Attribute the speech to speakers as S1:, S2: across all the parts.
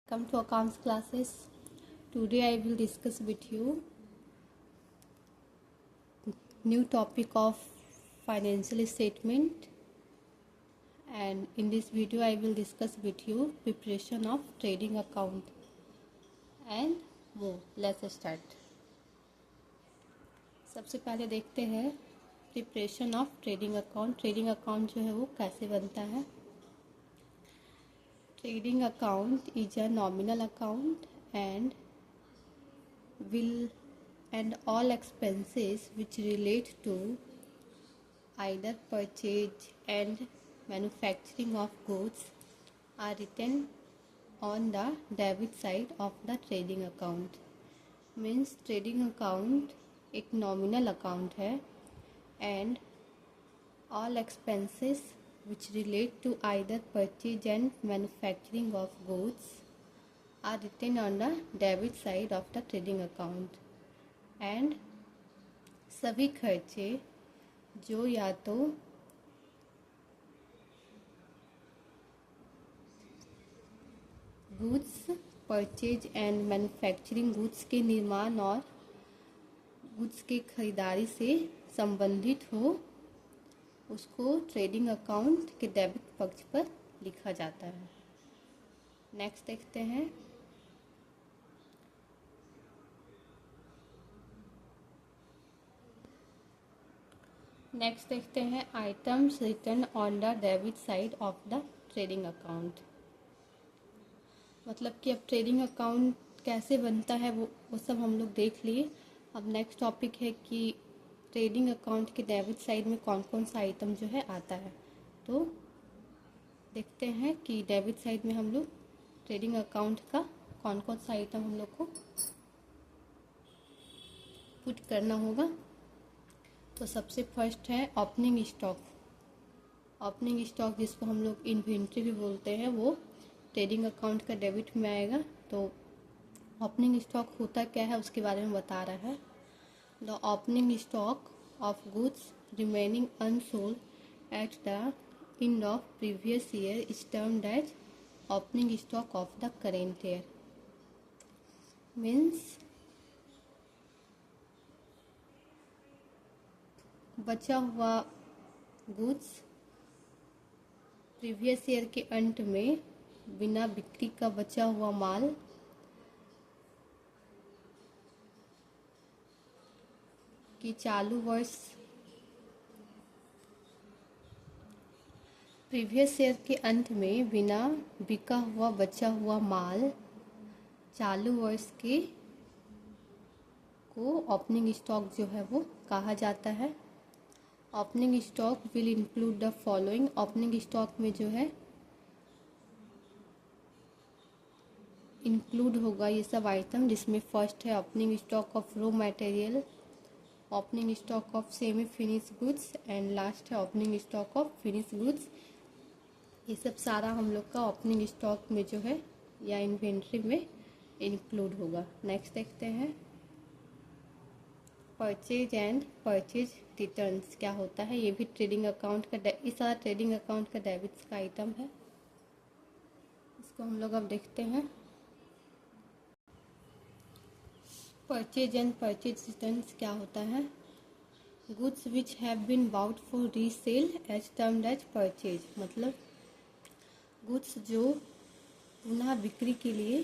S1: Come to accounts classes. Today I will discuss with you new topic of financial statement, and in this video I will discuss with you preparation of trading account and more. Let's start. सबसे पहले देखते हैं preparation of trading account. Trading account जो है वो कैसे बनता है। Trading account is a nominal account and all expenses which relate to either purchase and manufacturing of goods are written on the debit side of the trading account. Means trading account एक nominal account है and all expenses which relate to either purchase and manufacturing of goods are written on the debit side of the trading account, and सभी खर्चे जो या तो goods purchase and manufacturing goods के निर्माण और गुड्स के खरीदारी से संबंधित हो, उसको ट्रेडिंग अकाउंट के डेबिट पक्ष पर लिखा जाता है। नेक्स्ट देखते हैं items return on the debit side of the trading account. मतलब कि अब ट्रेडिंग अकाउंट कैसे बनता है वो सब हम लोग देख लिए। अब नेक्स्ट टॉपिक है कि ट्रेडिंग अकाउंट के डेबिट साइड में कौन कौन सा आइटम जो है आता है। तो देखते हैं कि डेबिट साइड में हम लोग ट्रेडिंग अकाउंट का कौन कौन सा आइटम हम लोग को पुट करना होगा। तो सबसे फर्स्ट है ओपनिंग स्टॉक। ओपनिंग स्टॉक जिसको हम लोग इन्वेंट्री भी बोलते हैं, वो ट्रेडिंग अकाउंट का डेबिट में आएगा। तो ओपनिंग स्टॉक होता क्या है उसके बारे में बता रहा है। The opening stock of goods remaining unsold at the end of previous year is termed as opening stock of the current year. Means बचा हुआ गुड्स प्रीवियस ईयर के अंत में बिना बिक्री का बचा हुआ माल कि चालू वर्ष प्रीवियस ईयर के अंत में बिना बिका हुआ बचा हुआ माल चालू वर्ष के को ओपनिंग स्टॉक जो है वो कहा जाता है। Opening stock will include the following. Opening stock में जो है इंक्लूड होगा ये सब आइटम, जिसमें फर्स्ट है opening stock of raw material, opening stock of semi finish goods and last है opening stock of finish goods. ये सब सारा हम लोग का ओपनिंग स्टॉक में जो है या इन्वेंट्री में इंक्लूड होगा। नेक्स्ट देखते हैं परचेज एंड परचेज रिटर्न्स क्या होता है। ये भी ट्रेडिंग अकाउंट का ये सारा ट्रेडिंग अकाउंट का डेबिट्स का आइटम है। इसको हम लोग अब देखते हैं। परचेज एंड परचेज रिटर्न्स क्या होता है। Goods which have been bought for resale as termed as purchase. मतलब गुड्स जो पुनः बिक्री के लिए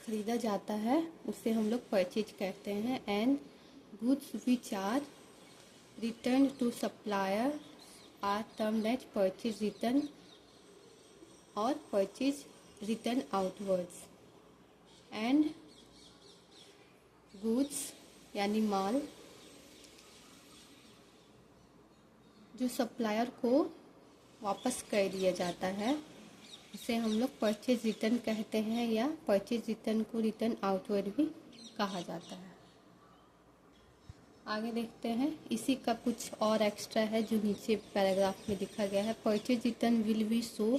S1: खरीदा जाता है उसे हम लोग परचेज कहते हैं। And goods which are return to supplier are termed as purchase return और purchase return outwards. And goods यानी माल जो सप्लायर को वापस कर दिया जाता है उसे हम लोग परचेज रिटर्न कहते हैं, या परचेज रिटर्न को रिटर्न आउटवर्ड भी कहा जाता है। आगे देखते हैं, इसी का कुछ और एक्स्ट्रा है जो नीचे पैराग्राफ में लिखा गया है। Purchase return will be show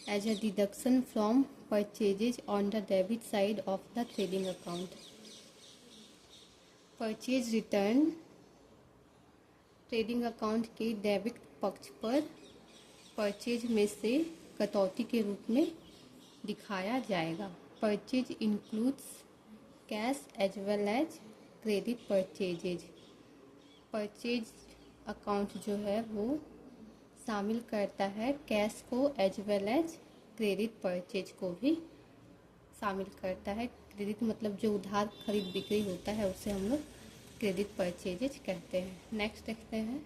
S1: as a deduction from purchases on the debit side of the trading account. Purchase return trading account के डेबिट पक्ष पर परचेज में से कटौती के रूप में दिखाया जाएगा। Purchase includes cash as well as credit purchases. Purchase account जो है वो शामिल करता है कैश को as well as credit purchase को भी शामिल करता है। क्रेडिट मतलब जो उधार खरीद बिक्री होता है उसे हम लोग क्रेडिट परचेजेज कहते हैं। नेक्स्ट देखते हैं।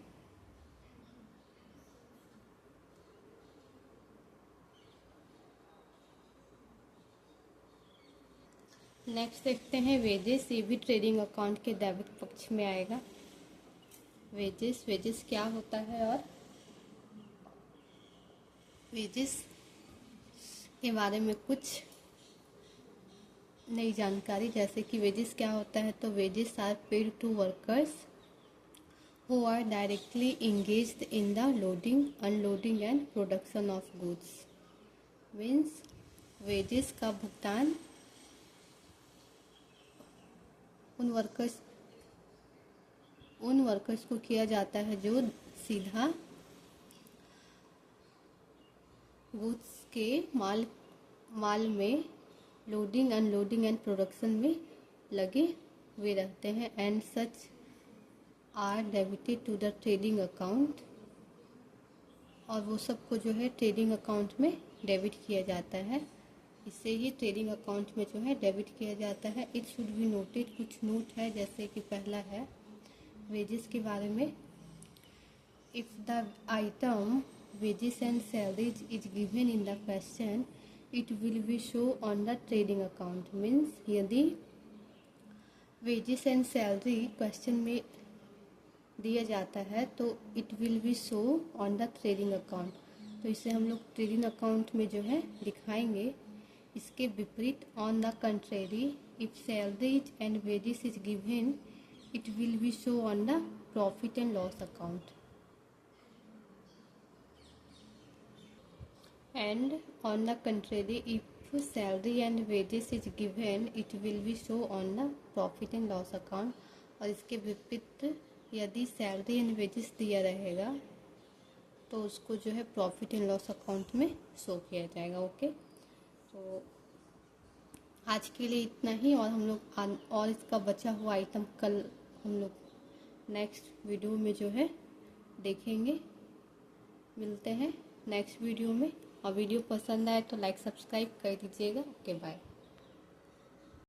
S1: नेक्स्ट देखते हैं वेजेस। ये भी ट्रेडिंग अकाउंट के डेबिट पक्ष में आएगा। वेजेस क्या होता है और वेजेस के बारे में कुछ नई जानकारी, जैसे कि वेजेस क्या होता है। तो wages are paid to workers who are directly engaged in the loading, unloading and production of goods. Means wages का भुगतान उन वर्कर्स को किया जाता है जो सीधा गुड्स के माल में लोडिंग, अनलोडिंग एंड प्रोडक्शन में लगे हुए रहते हैं। And such are debited to the trading account, और वो सबको जो है ट्रेडिंग अकाउंट में डेबिट किया जाता है। इससे ही ट्रेडिंग अकाउंट में जो है डेबिट किया जाता है। इट शुड बी नोटेड, कुछ नोट है, जैसे कि पहला है वेजेस के बारे में। If the item wages and salaries is given in the question, it will be show on the trading account। Means यदि wages and salary क्वेश्चन में दिया जाता है तो it will be show on the trading account। तो इसे हम लोग ट्रेडिंग अकाउंट में जो है दिखाएंगे। इसके विपरीत on the contrary, if salaries and wages is given, it will be show on the profit and loss account। And on the contrary, if salary and wages is given, it will be show on the profit and loss account। और इसके विपरीत यदि salary and wages दिया रहेगा तो उसको जो है प्रॉफिट एंड लॉस अकाउंट में शो किया जाएगा। ओके, तो आज के लिए इतना ही, और हम लोग और इसका बचा हुआ आइटम कल हम लोग नेक्स्ट वीडियो में जो है देखेंगे। मिलते हैं नेक्स्ट वीडियो में, और वीडियो पसंद आए तो लाइक सब्सक्राइब कर दीजिएगा। Okay, bye.